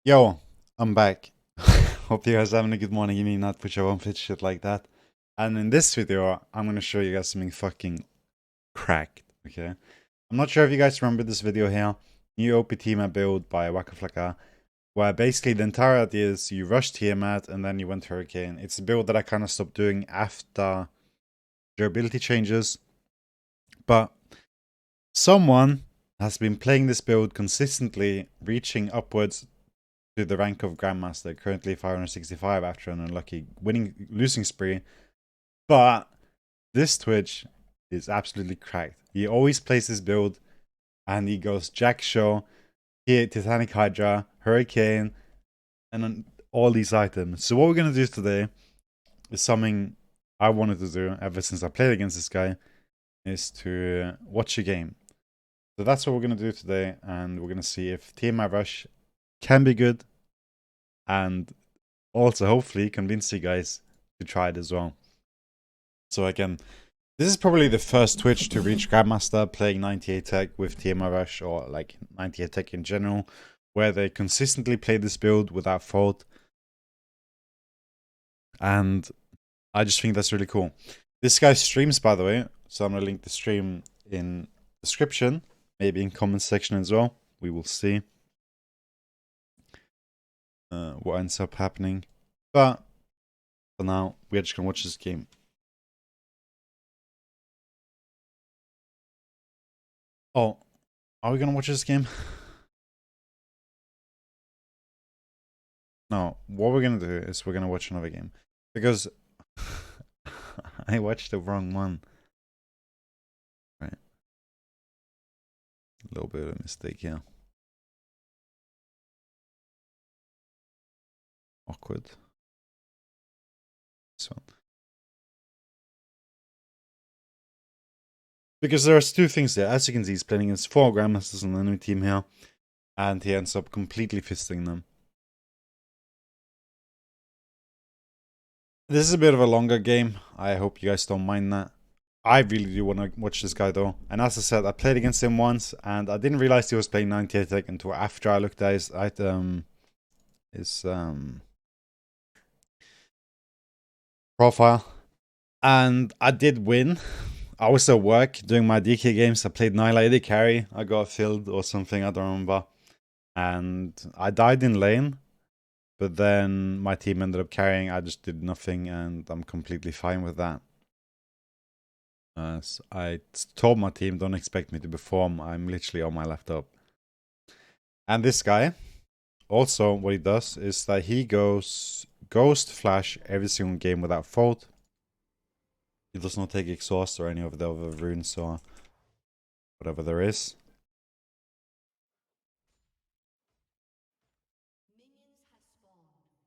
Yo, I'm back. Hope you guys are having a good morning, evening, not put your own fit shit like that. And in this video, I'm gonna show you guys something fucking cracked, okay? I'm not sure if you guys remember this video here. New OP Tiamat build by Wackaflcka, where basically the entire idea is you rush Tiamat and then you went Hurricane. It's a build that I kind of stopped doing after durability changes, but someone has been playing this build consistently, reaching upwards to the rank of Grandmaster, currently 565 after an unlucky losing spree. But this Twitch is absolutely cracked. He always plays this build and he goes Jack Show, here Titanic Hydra, Hurricane, and then all these items. So what we're gonna do today is something I wanted to do ever since I played against this guy, is to watch a game. So that's what we're gonna do today, and we're gonna see if TMI Rush can be good, and also hopefully convince you guys to try it as well. So again, this is probably the first Twitch to reach Grandmaster playing 98 Tech with TMI Rush, or like 98 Tech in general, where they consistently play this build without fault. And I just think that's really cool. This guy streams, by the way, so I'm gonna link the stream in description, maybe in comment section as well. We will see what ends up happening. But for now, we're just gonna watch this game. Oh, are we gonna watch this game? No, what we're gonna do is we're gonna watch another game. Because I watched the wrong one. Right. A little bit of a mistake here. Awkward. This one. Because there's two things there. As you can see, he's playing against 4 Grandmasters on the enemy team here. And he ends up completely fisting them. This is a bit of a longer game. I hope you guys don't mind that. I really do want to watch this guy though. And as I said, I played against him once and I didn't realize he was playing 98 Tech until after I looked at his profile. And I did win. I was at work doing my DK games. I played Nyla AD carry. I got filled or something, I don't remember. And I died in lane. But then my team ended up carrying. I just did nothing and I'm completely fine with that. So I told my team, don't expect me to perform. I'm literally on my laptop. And this guy, also what he does is that he goes Ghost Flash every single game without fault. He does not take Exhaust or any of the other runes or whatever there is.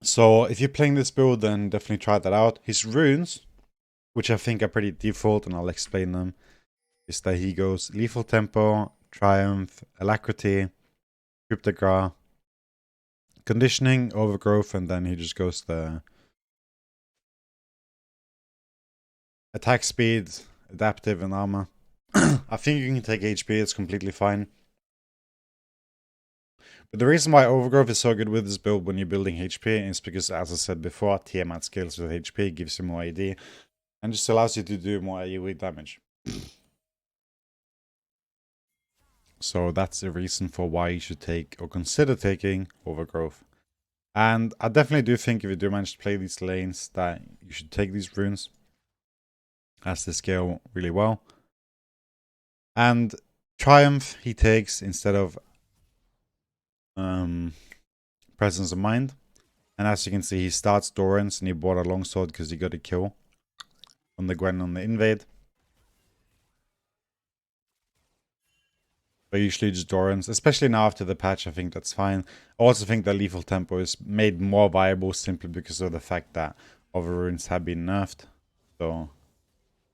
So if you're playing this build, then definitely try that out. His runes, which I think are pretty default, and I'll explain them, is that he goes Lethal Tempo, Triumph, Alacrity, Cryptogra, Conditioning, Overgrowth, and then he just goes the Attack Speed, Adaptive, and Armor. I think you can take HP, it's completely fine. But the reason why Overgrowth is so good with this build when you're building HP is because, as I said before, Tiamat scales with HP, gives you more AD, and just allows you to do more AoE damage. So that's the reason for why you should take or consider taking Overgrowth. And I definitely do think if you do manage to play these lanes that you should take these runes, as they scale really well. And Triumph he takes instead of Presence of Mind. And as you can see, he starts Dorans and he bought a longsword because he got a kill on the Gwen on the invade. But usually just Dorans, especially now after the patch, I think that's fine. I also think that Lethal Tempo is made more viable simply because of the fact that other runes have been nerfed. So,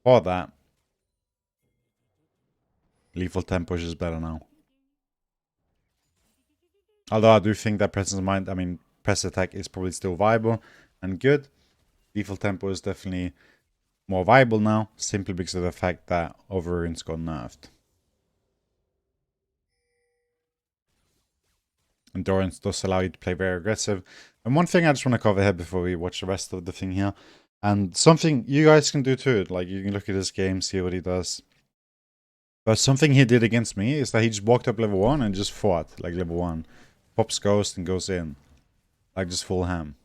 for that, Lethal Tempo is just better now. Although I do think that Presence of Mind, Press Attack is probably still viable and good. Lethal Tempo is definitely more viable now, simply because of the fact that other runes got nerfed. Endurance does allow you to play very aggressive. And one thing I just want to cover here before we watch the rest of the thing here, and something you guys can do too, like you can look at his game, see what he does. But something he did against me is that he just walked up level 1 and just fought, like level 1. Pops Ghost and goes in. Like just full ham.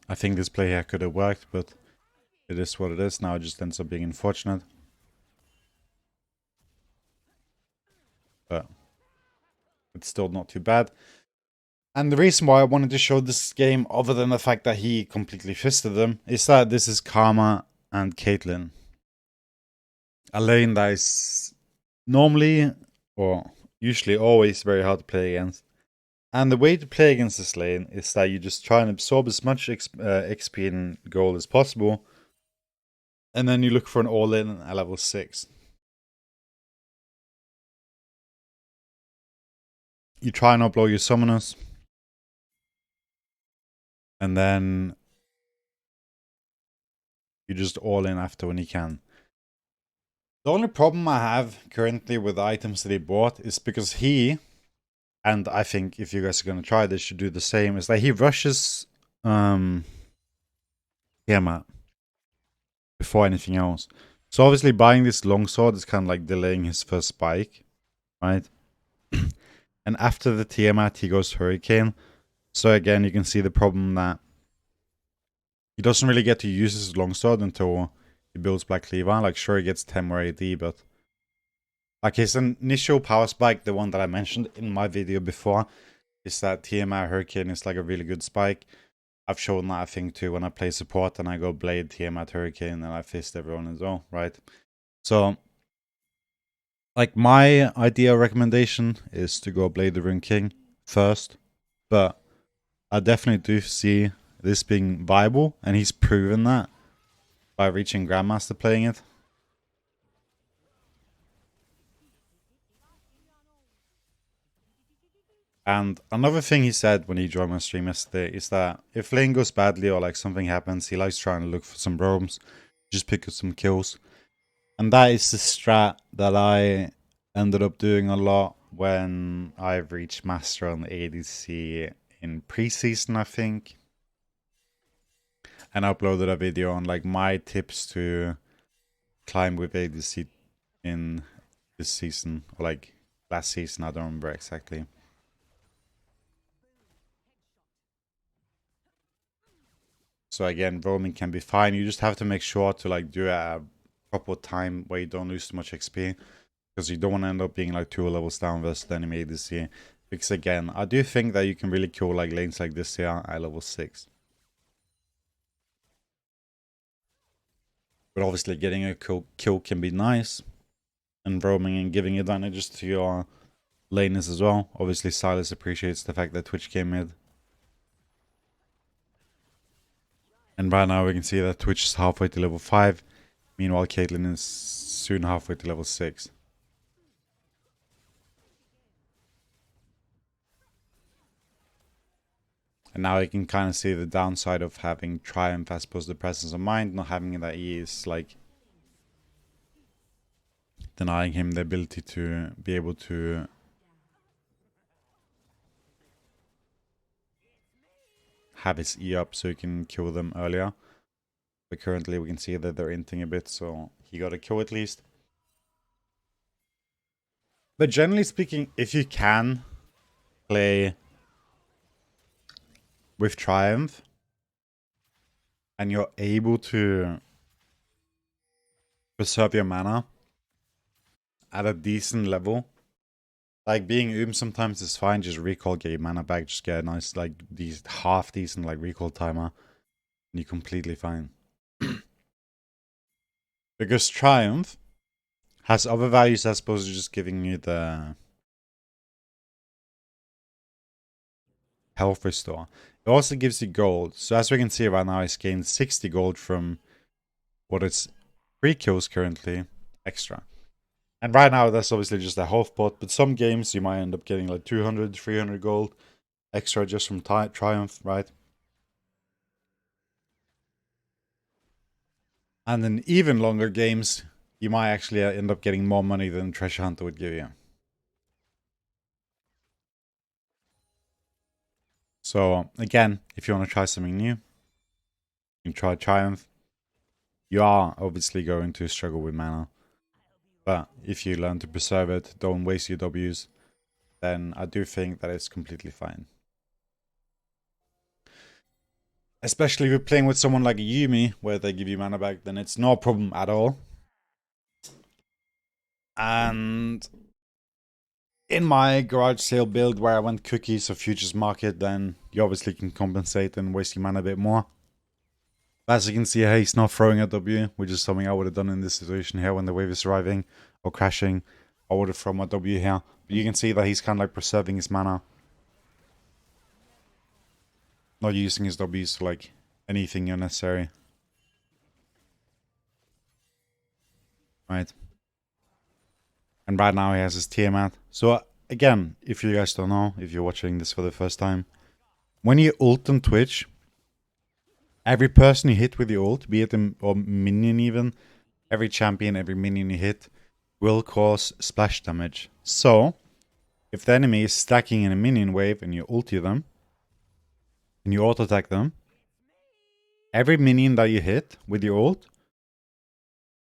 I think this play here could have worked, but it is what it is. Now it just ends up being unfortunate. But it's still not too bad. And the reason why I wanted to show this game, other than the fact that he completely fisted them, is that this is Karma and Caitlyn. A lane that is normally, or usually always, very hard to play against. And the way to play against this lane is that you just try and absorb as much XP and gold as possible. And then you look for an all-in at level 6. You try and upload your summoners. And then you just all in after when you can. The only problem I have currently with the items that he bought is because he, and I think if you guys are going to try this, should do the same, is that he rushes Tiamat before anything else. So obviously buying this longsword is kind of like delaying his first spike, right? And after the Tiamat, he goes Hurricane. So again, you can see the problem that he doesn't really get to use his longsword until he builds Black Cleaver. Like, sure, he gets 10 more AD, but like his initial power spike, the one that I mentioned in my video before, is that Tiamat Hurricane is like a really good spike. I've shown that, I think, too, when I play support and I go Blade, Tiamat Hurricane, and I fist everyone as well, right? So, like, my ideal recommendation is to go Blade the Rune King first, but I definitely do see this being viable, and he's proven that by reaching Grandmaster playing it. And another thing he said when he joined my stream yesterday is that if lane goes badly or like something happens, he likes trying to look for some roams, just pick up some kills. And that is the strat that I ended up doing a lot when I reached Master on the ADC in preseason, I think. And I uploaded a video on like my tips to climb with ADC in this season, or like last season, I don't remember exactly. So again, roaming can be fine. You just have to make sure to like do it at a proper time where you don't lose too much XP, because you don't want to end up being like 2 levels down versus the enemy ADC. Because again, I do think that you can really kill like lanes like this here at level 6. But obviously getting a kill can be nice, and roaming and giving advantages to your laners as well. Obviously Silas appreciates the fact that Twitch came mid. And right now we can see that Twitch is halfway to level 5. Meanwhile, Caitlyn is soon halfway to level 6. And now you can kind of see the downside of having Triumph as opposed to Presence of Mind, not having that E is like denying him the ability to be able to have his E up so he can kill them earlier. But currently we can see that they're inting a bit, so he got a kill at least. But generally speaking, if you can play with Triumph and you're able to preserve your mana at a decent level, like being sometimes is fine, just recall, get your mana back, just get a nice like these half decent like recall timer, and you're completely fine. Because Triumph has other values as opposed to just giving you the health restore. It also gives you gold. So as we can see right now, it's gained 60 gold from what it's 3 kills currently extra. And right now that's obviously just a health pot, but some games you might end up getting like 200, 300 gold extra just from Triumph, right? And in even longer games, you might actually end up getting more money than Treasure Hunter would give you. So again, if you want to try something new, you can try Triumph. You are obviously going to struggle with mana. But if you learn to preserve it, don't waste your Ws, then I do think that it's completely fine. Especially if you're playing with someone like Yumi, where they give you mana back, then it's no problem at all. And in my garage sale build where I went cookies or futures market, then you obviously can compensate and waste your mana a bit more. But as you can see here, he's not throwing a W, which is something I would have done in this situation here when the wave is arriving or crashing. I would have thrown my W here. But you can see that he's kind of like preserving his mana. Not using his W's for like anything unnecessary. Right. And right now he has his Tiamat. So again, if you guys don't know, if you're watching this for the first time, when you ult on Twitch, every person you hit with your ult, be it or minion even, every champion, every minion you hit, will cause splash damage. So, if the enemy is stacking in a minion wave and you ulti them, and you auto-attack them, every minion that you hit with your ult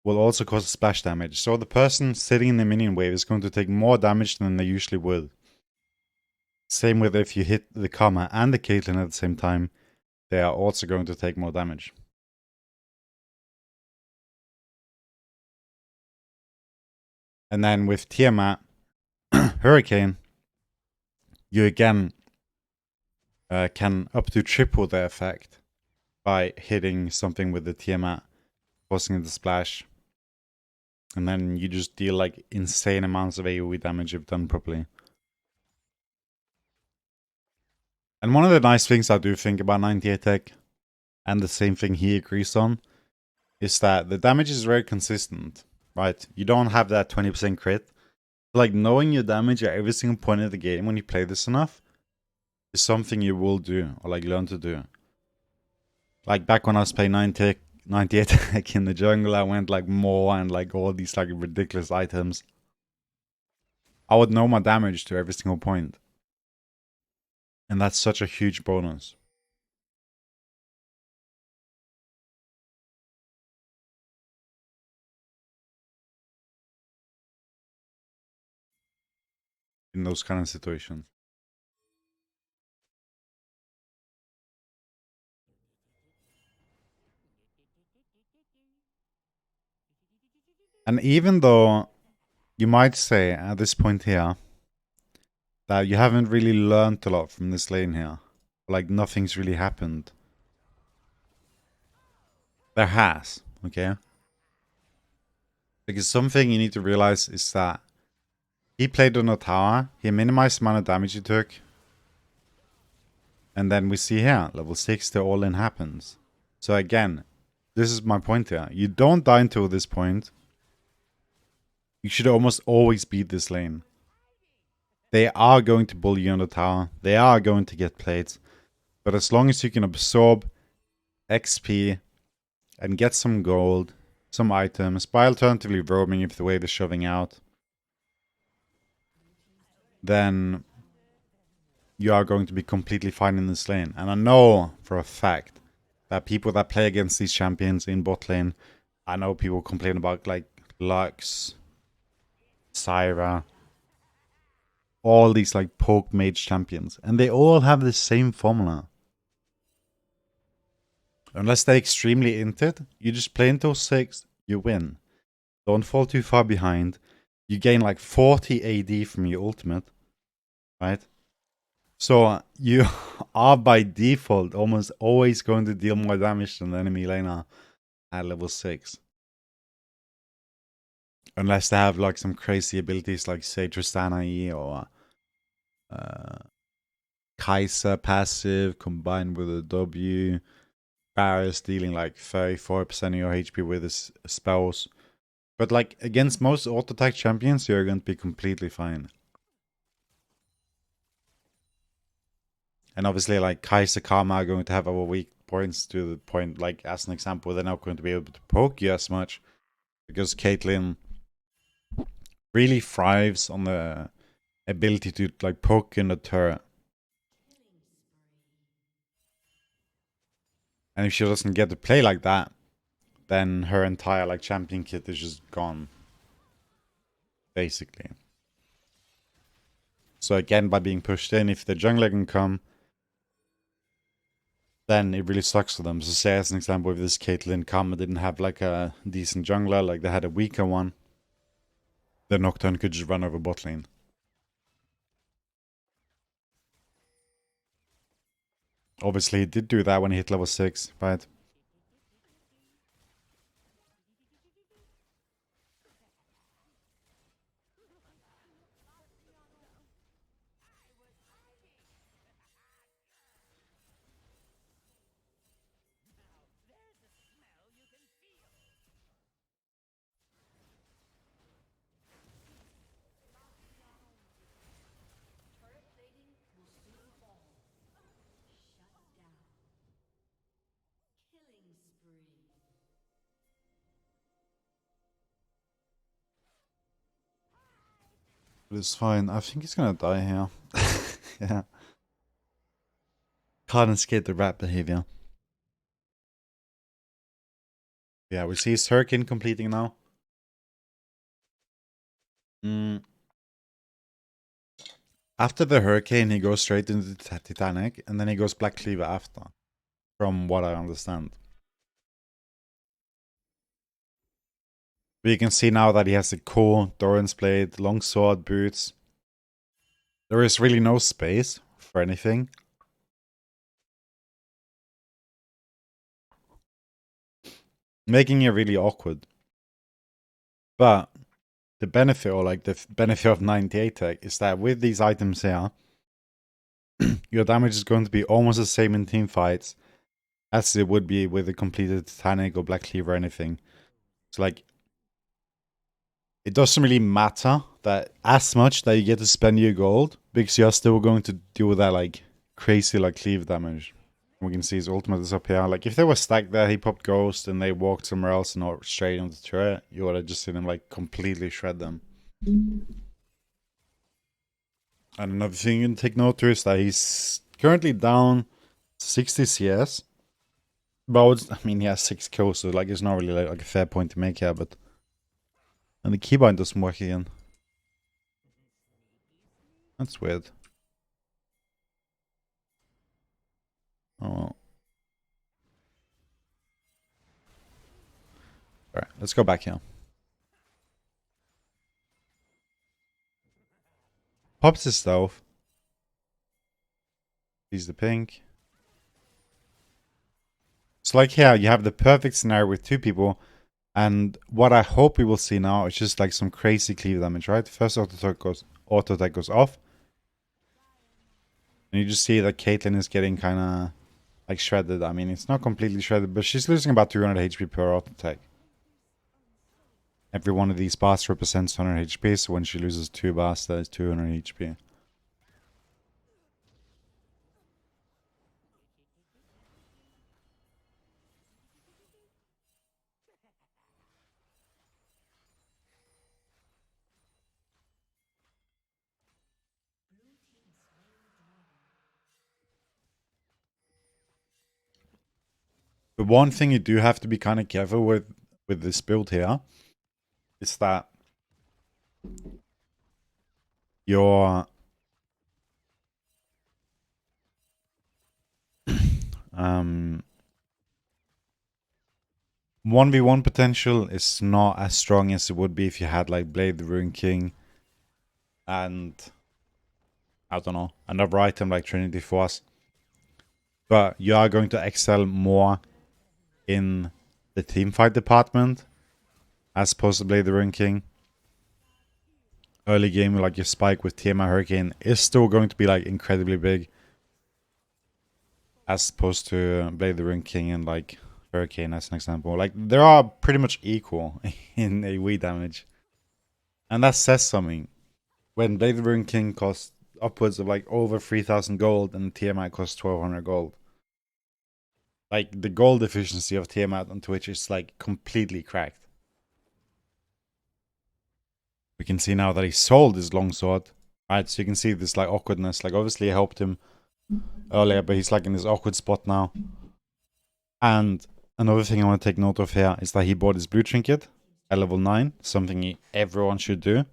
will also cause splash damage. So the person sitting in the minion wave is going to take more damage than they usually would. Same with if you hit the Karma and the Caitlyn at the same time, they are also going to take more damage. And then with Tiamat, Hurricane, you again can up to triple the effect by hitting something with the Tiamat, causing it to splash. And then you just deal like insane amounts of AoE damage if done properly. And one of the nice things I do think about 98 Tech, and the same thing he agrees on, is that the damage is very consistent, right? You don't have that 20% crit. Like, knowing your damage at every single point of the game when you play this enough is something you will do, or like learn to do. Like back when I was playing 98 Tech in the jungle, I went like more and like all these like ridiculous items. I would know my damage to every single point. And that's such a huge bonus. In those kind of situations. And even though you might say at this point here that you haven't really learned a lot from this lane here, like nothing's really happened, there has, okay? Because something you need to realize is that he played on a tower, he minimized the amount of damage he took, and then we see here, level 6, the all-in happens. So again, this is my point here. You don't die until this point. You should almost always beat this lane. They are going to bully you on the tower. They are going to get plates. But as long as you can absorb XP and get some gold, some items, by alternatively roaming if the wave is shoving out, then you are going to be completely fine in this lane. And I know for a fact that people that play against these champions in bot lane, I know people complain about like Lux, Syra, all these like poke mage champions, and they all have the same formula. Unless they're extremely into it, you just play until 6, you win. Don't fall too far behind. You gain like 40 AD from your ultimate, right? So you are by default almost always going to deal more damage than the enemy laner at level 6. Unless they have like some crazy abilities like say Tristana E or Kaiser passive combined with a W. Barris dealing like 34% of your HP with his spells. But like against most auto attack champions, you're going to be completely fine. And obviously like Kaiser Karma are going to have our weak points to the point, like as an example, they're not going to be able to poke you as much. Because Caitlyn really thrives on the ability to like poke in the turret. And if she doesn't get to play like that, then her entire like champion kit is just gone. Basically. So again, by being pushed in, if the jungler can come, then it really sucks for them. So say as an example, if this Caitlyn come and didn't have like a decent jungler, like they had a weaker one, the Nocturne could just run over bot lane. Obviously, he did do that when he hit level 6, right? But it's fine. I think he's gonna die here. Yeah. Can't escape the rat behavior. Yeah, we see his Hurricane completing now. After the Hurricane, he goes straight into the Titanic, and then he goes Black Cleaver after, from what I understand. But you can see now that he has the core, Doran's Blade, Longsword, Boots. There is really no space for anything. Making it really awkward. But the benefit, or like the benefit of 98 tech, is that with these items here, your damage is going to be almost the same in team fights as it would be with a completed Titanic or Black Cleaver or anything. So like, it doesn't really matter that as much that you get to spend your gold, because you're still going to deal with that like crazy like cleave damage. We can see his ultimate is up here. Like if they were stacked there, he popped Ghost and they walked somewhere else and not straight on the turret, you would have just seen him like completely shred them. And another thing you can take note to is that he's currently down 60 CS. But I mean, he has 6 kills, so like it's not really like a fair point to make here. But and the keybind doesn't work again. That's weird. Oh well. Alright, let's go back here. Pops his stealth. He's the pink. So like here, you have the perfect scenario with 2 people. And what I hope we will see now is just like some crazy cleave damage, right? First auto attack goes off. And you just see that Caitlyn is getting kind of like shredded. I mean, it's not completely shredded, but she's losing about 200 HP per auto attack. Every one of these bars represents 100 HP, so when she loses 2 bars, that is 200 HP. But one thing you do have to be kind of careful with this build here is that your 1v1 potential is not as strong as it would be if you had like Blade the Ruin King and I don't know, another item like Trinity Force. But you are going to excel more in the teamfight department as opposed to Blade the Ruin King. Early game, like your spike with TMI Hurricane is still going to be like incredibly big as opposed to Blade the Ruin King and like Hurricane as an example. Like they are pretty much equal in AoE damage. And that says something. When Blade the Ruin King costs upwards of like over 3,000 gold and TMI costs 1,200 gold. Like the gold efficiency of Tiamat on Twitch is like completely cracked. We can see now that he sold his longsword. Right, so you can see this like awkwardness. Like obviously I helped him earlier, but he's like in this awkward spot now. And another thing I want to take note of here is that he bought his blue trinket at level 9, something everyone should do.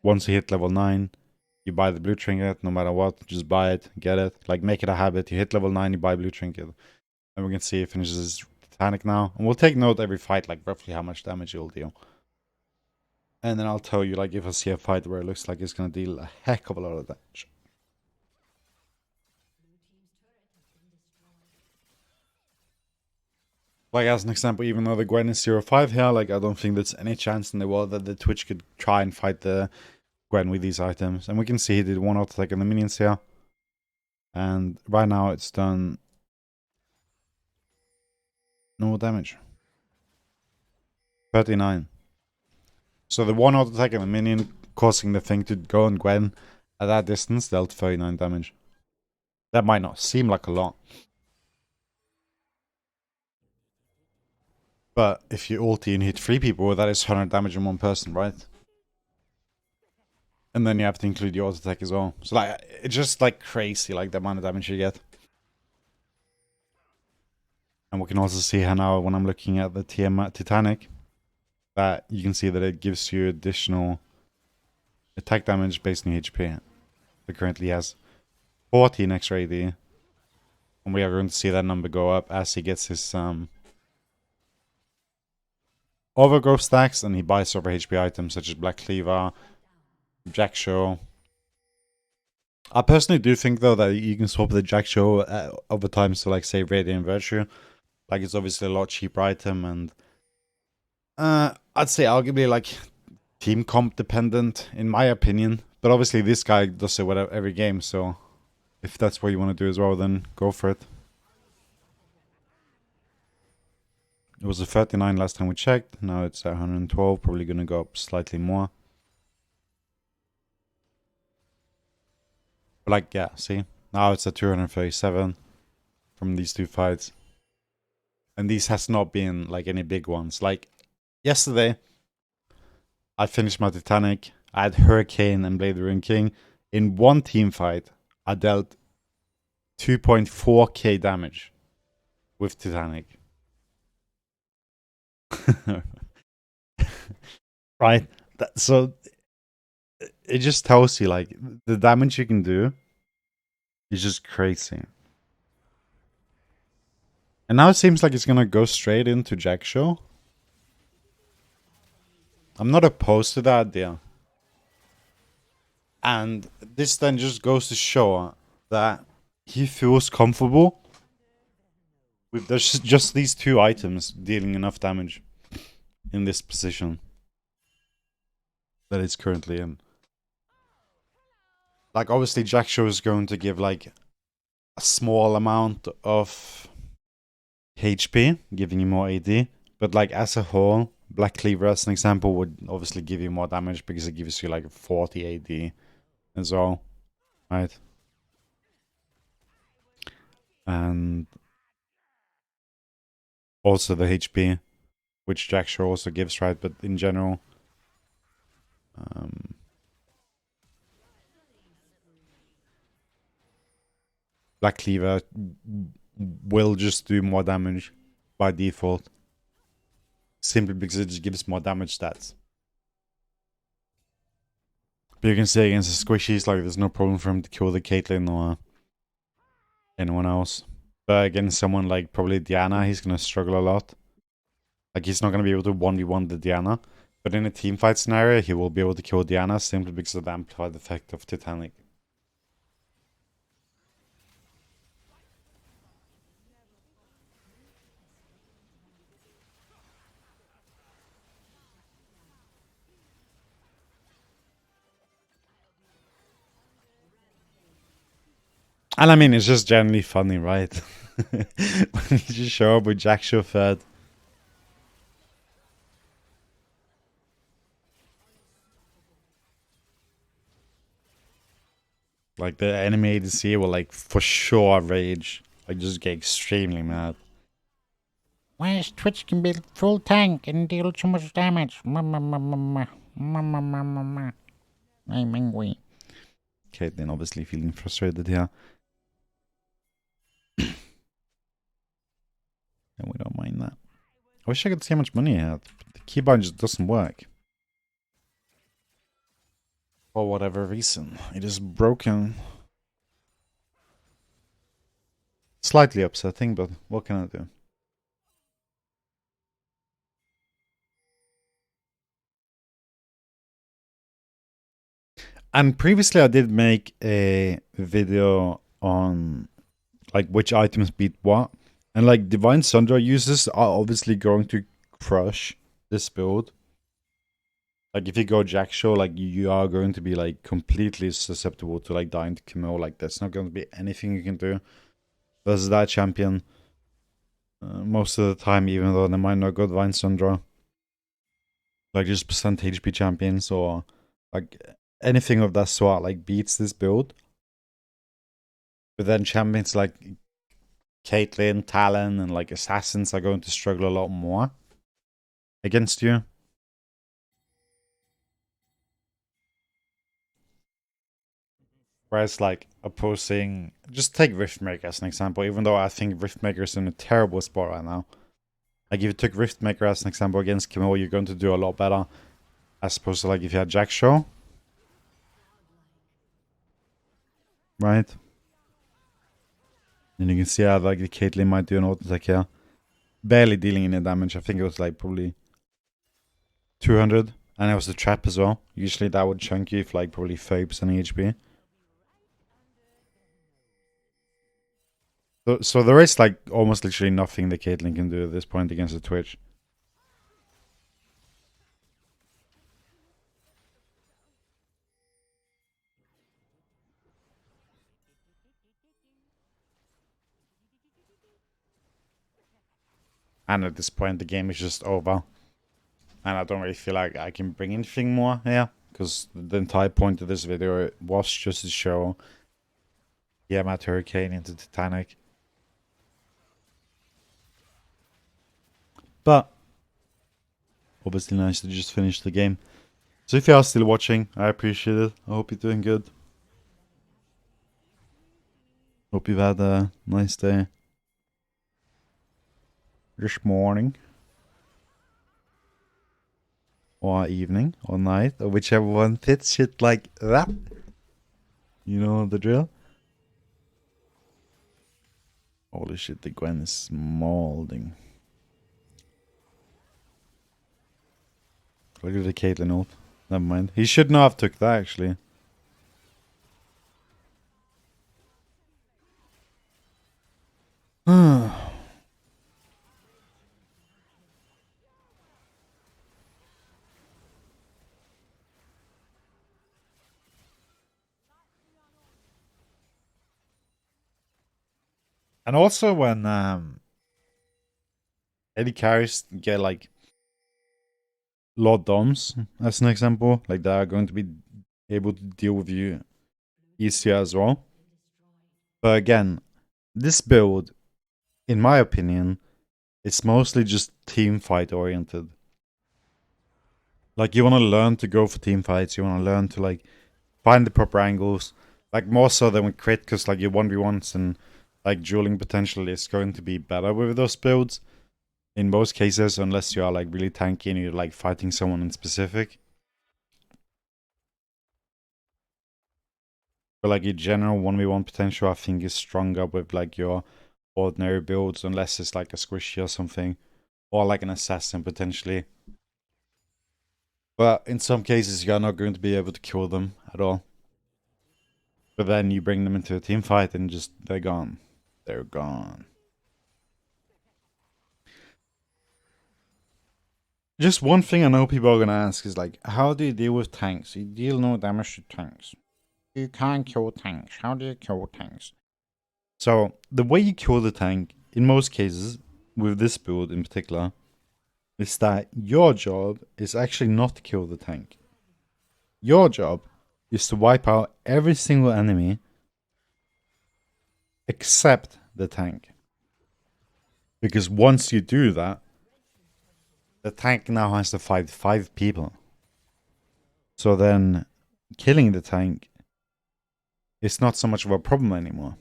Once you hit level 9, you buy the blue trinket no matter what. Just buy it, get it. Like, make it a habit. You hit level 9, you buy blue trinket. And we can see it finishes Titanic now. And we'll take note every fight, like, roughly how much damage it will deal. And then I'll tell you, like, if I see a fight where it looks like it's going to deal a heck of a lot of damage. Like, as an example, even though the Gwen is 0-5 here, like, I don't think there's any chance in the world that the Twitch could try and fight the Gwen with these items. And we can see he did one auto attack on the minions here. And right now it's done no more damage. 39. So the one auto attack on the minion causing the thing to go on Gwen at that distance dealt 39 damage. That might not seem like a lot. But if you ulti and hit 3 people, that is 100 damage on one person, right? And then you have to include your auto attack as well. So like, it's just like crazy, like the amount of damage you get. And we can also see here now when I'm looking at the Titanic, that you can see that it gives you additional attack damage based on HP. It currently has 14 extra AD. And we are going to see that number go up as he gets his overgrowth stacks and he buys over HP items such as Black Cleaver, Jack Show. I personally do think though that you can swap the Jack Show over time to like say Radiant Virtue. Like it's obviously a lot cheaper item and I'd say arguably like team comp dependent in my opinion. But obviously this guy does it with every game, so if that's what you want to do as well, then go for it. It was a 39 last time we checked. Now it's at 112, probably going to go up slightly more. But like, yeah, see? Now it's at 237 from these two fights. And these has not been like any big ones. Like yesterday, I finished my Titanic. I had Hurricane and Blade the Rune King. In one team fight, I dealt 2.4k damage with Titanic. Right? So it just tells you like the damage you can do is just crazy. And now it seems like it's gonna go straight into Jack Show. I'm not opposed to that idea. And this then just goes to show that he feels comfortable with just these two items dealing enough damage in this position that it's currently in. Like obviously Jack Show is going to give like a small amount of HP, giving you more AD. But like as a whole, Black Cleaver as an example would obviously give you more damage because it gives you like 40 AD as well, right? And also the HP, which Jack Shaw also gives, right? But in general, Black Cleaver will just do more damage by default, simply because it just gives more damage stats. But you can say against the squishies, like there's no problem for him to kill the Caitlyn or anyone else. But against someone like probably Diana, he's gonna struggle a lot. Like he's not gonna be able to 1v1 the Diana. But in a teamfight scenario, he will be able to kill Diana simply because of the amplified effect of Titanic. And I mean, it's just generally funny, right? When you just show up with Jack Showfed. Like, the enemy ADC will, like, for sure rage. Like, just get extremely mad. Where's Twitch can build full tank and deal too much damage? I'm angry. Caitlyn obviously feeling frustrated here. I wish I could see how much money I had. The keybind just doesn't work. For whatever reason. It is broken. Slightly upsetting, but what can I do? And previously I did make a video on like which items beat what. And like Divine Sundra users are obviously going to crush this build. Like if you go Jack Show, like you are going to be like completely susceptible to like dying to Camille. Like there's not going to be anything you can do versus that champion. Most of the time, even though they might not go Divine Sundra. Like just percent HP champions or like anything of that sort like beats this build. But then champions like Caitlyn, Talon, and like assassins are going to struggle a lot more against you. Whereas like opposing, just take Riftmaker as an example, even though I think Riftmaker is in a terrible spot right now. Like if you took Riftmaker as an example against Camille, you're going to do a lot better. As opposed to like if you had Jack Show. Right? And you can see how like the Caitlyn might do an auto attack here. Barely dealing any damage. I think it was like probably 200. And it was the trap as well. Usually that would chunk you for like probably 30% HP. So there is like almost literally nothing the Caitlyn can do at this point against the Twitch. And at this point the game is just over. And I don't really feel like I can bring anything more here. Because the entire point of this video was just to show Yamat Hurricane into Titanic. But obviously nice to just finish the game. So if you are still watching, I appreciate it. I hope you're doing good. Hope you've had a nice day this morning. Or evening, or night, or whichever one fits, shit like that. You know the drill. Holy shit, the Gwen is molding. Look at the Caitlyn ult. Never mind. He should not have took that, actually. And also when Eddie carries get like Lord Doms, as an example, like they are going to be able to deal with you easier as well. But again, this build, in my opinion, it's mostly just team fight oriented. Like you want to learn to go for team fights, you want to learn to like find the proper angles, like more so than with crit, because like your 1v1s and like dueling potential is going to be better with those builds. In most cases, unless you are like really tanky and you're like fighting someone in specific. But like your general 1v1 potential, I think is stronger with like your ordinary builds, unless it's like a squishy or something. Or like an assassin potentially. But in some cases, you're not going to be able to kill them at all. But then you bring them into a team fight and just, they're gone. They're gone. Just one thing I know people are going to ask is like, how do you deal with tanks? You deal no damage to tanks. You can't kill tanks. How do you kill tanks? So, the way you kill the tank, in most cases, with this build in particular, is that your job is actually not to kill the tank. Your job is to wipe out every single enemy except the tank. Because once you do that, the tank now has to fight 5 people. So then killing the tank is not so much of a problem anymore.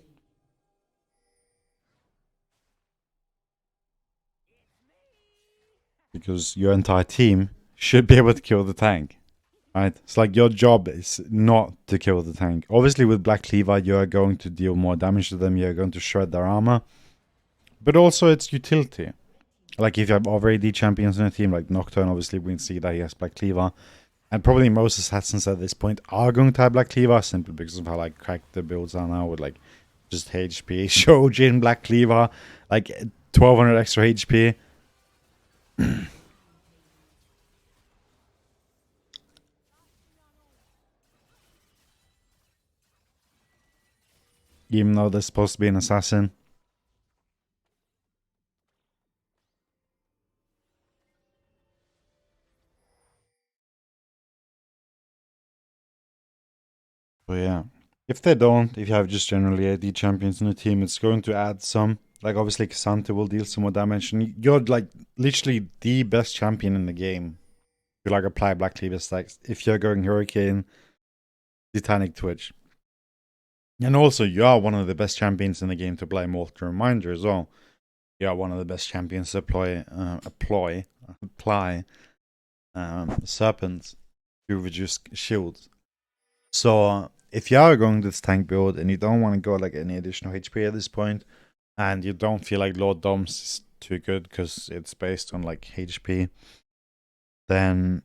because your entire team should be able to kill the tank. Right? It's like your job is not to kill the tank. Obviously, with Black Cleaver, you're going to deal more damage to them. You're going to shred their armor. But also, it's utility. Like, if you have other AD champions in a team, like Nocturne, obviously, we can see that he has Black Cleaver. And probably most assassins at this point are going to have Black Cleaver, simply because of how, like, cracked the builds are now with, like, just HP. Shojin, Black Cleaver, like, 1200 extra HP. Even though they're supposed to be an assassin. But yeah, if they don't, if you have just generally AD champions in the team, it's going to add some. Like, obviously, Cassandra will deal some more damage. And you're, like, literally the best champion in the game to, like, apply Black Cleaver stacks if you're going Hurricane, Titanic, Twitch. And also, you are one of the best champions in the game to apply Mortal Reminder as well. You are one of the best champions to apply Serpents to reduce shields. So, if you are going this tank build and you don't want to go like any additional HP at this point, and you don't feel like Lord Doms is too good because it's based on like HP, then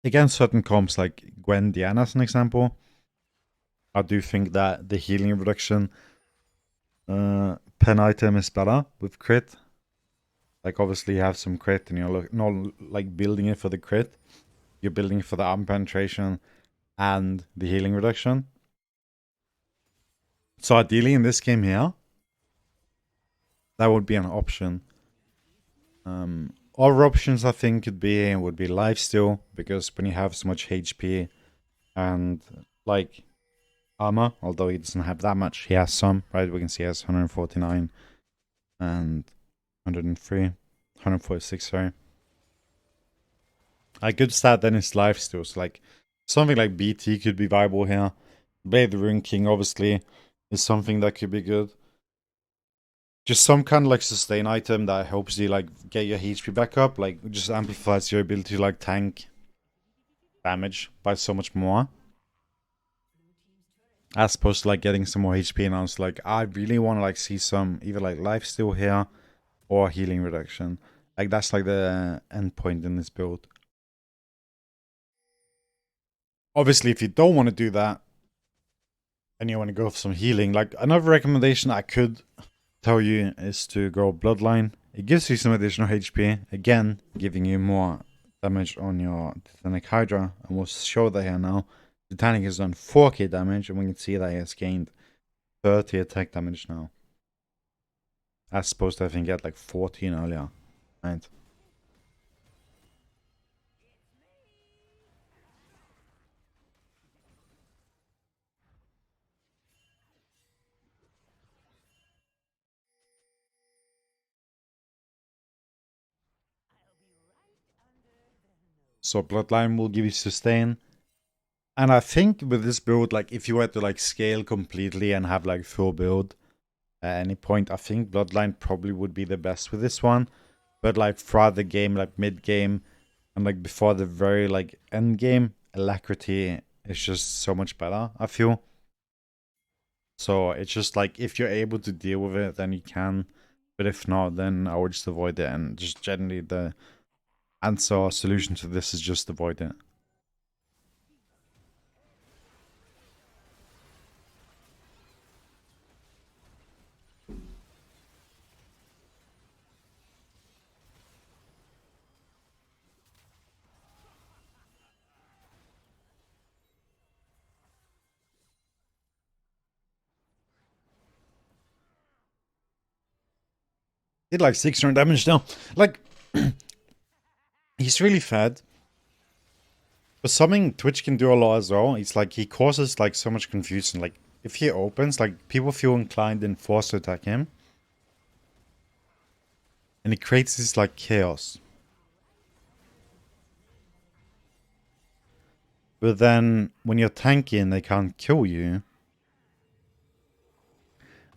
against certain comps like Gwen Diana as an example, I do think that the healing reduction pen item is better with crit. Like, obviously you have some crit and you're not like building it for the crit, you're building it for the arm penetration and the healing reduction. So ideally in this game here, that would be an option. Other options I think would be lifesteal, because when you have so much HP and like armor, although he doesn't have that much, he has some, right? We can see he has 149 and 103, 146, sorry. A good stat then is lifesteal, so like something like BT could be viable here. Blade the Rune King obviously is something that could be good. Just some kind of like sustain item that helps you like get your HP back up, like just amplifies your ability to like tank damage by so much more. As opposed to like getting some more HP, and I was like, I really want to like see some either like lifesteal here or healing reduction. Like that's like the end point in this build. Obviously, if you don't want to do that and you want to go for some healing, like another recommendation I could tell you is to go Bloodline. It gives you some additional HP, again giving you more damage on your Titanic Hydra, and we'll show that here now. Titanic has done 4k damage, and we can see that he has gained 30 attack damage now, as opposed to having get like 14 earlier, right? So Bloodline will give you sustain. And I think with this build, like if you were to like scale completely and have like full build at any point, I think Bloodline probably would be the best with this one. But like throughout the game, like mid game and like before the very like end game, Alacrity is just so much better, I feel. So it's just like if you're able to deal with it, then you can. But if not, then I would just avoid it. And just generally the answer or solution to this is just avoid it. Did like 600 damage now. Like, he's really fed. But something Twitch can do a lot as well. It's like he causes like so much confusion. Like if he opens, like people feel inclined and forced to attack him. And it creates this like chaos. But then when you're tanky and they can't kill you,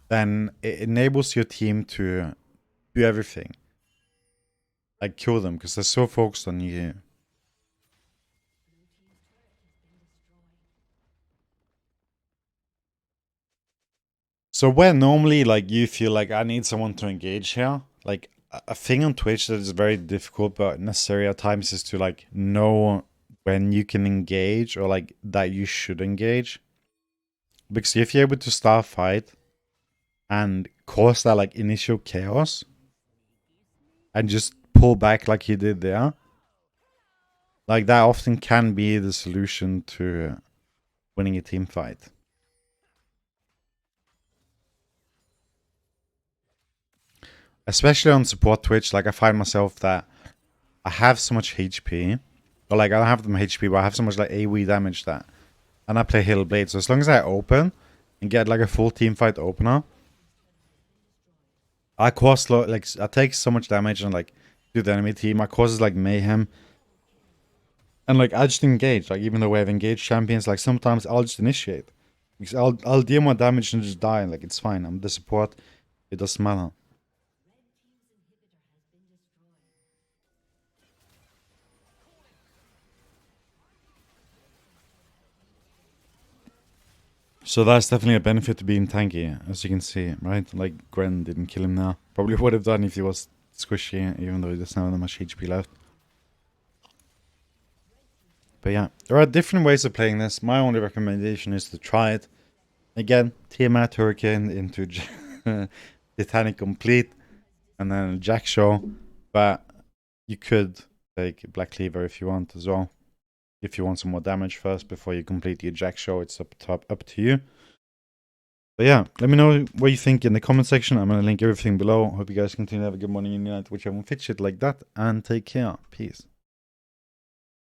then it enables your team to do everything. like kill them because they're so focused on you. So where normally like you feel like I need someone to engage here, like a thing on Twitch that is very difficult but necessary at times is to like know when you can engage or like that you should engage. Because if you're able to start a fight and cause that like initial chaos and just pull back like you did there, like that often can be the solution to winning a team fight. Especially on support Twitch, like I find myself that I have so much HP, or like I don't have them HP, but I have so much like AoE damage that, and I play Hail Blade. So as long as I open and get like a full team fight opener, I cause like I take so much damage and like do the enemy team. I causes like mayhem, and like I just engage. Like even though we have engaged champions, like sometimes I'll just initiate because I'll deal more damage and just die. Like it's fine. I'm the support. It doesn't matter. So that's definitely a benefit to being tanky, as you can see, right? Like Gren didn't kill him now. Probably would have done if he was squishy, even though he doesn't have that much HP left. But yeah, there are different ways of playing this. My only recommendation is to try it. Again, Tiamat Hurricane into Titanic Complete, and then Jack Show. But you could take Black Cleaver if you want as well. If you want some more damage first before you complete your Jack Show, it's up to you. But yeah, let me know what you think in the comment section. I'm going to link everything below. Hope you guys continue to have a good morning and night, whichever one fits shit like that. And take care. Peace.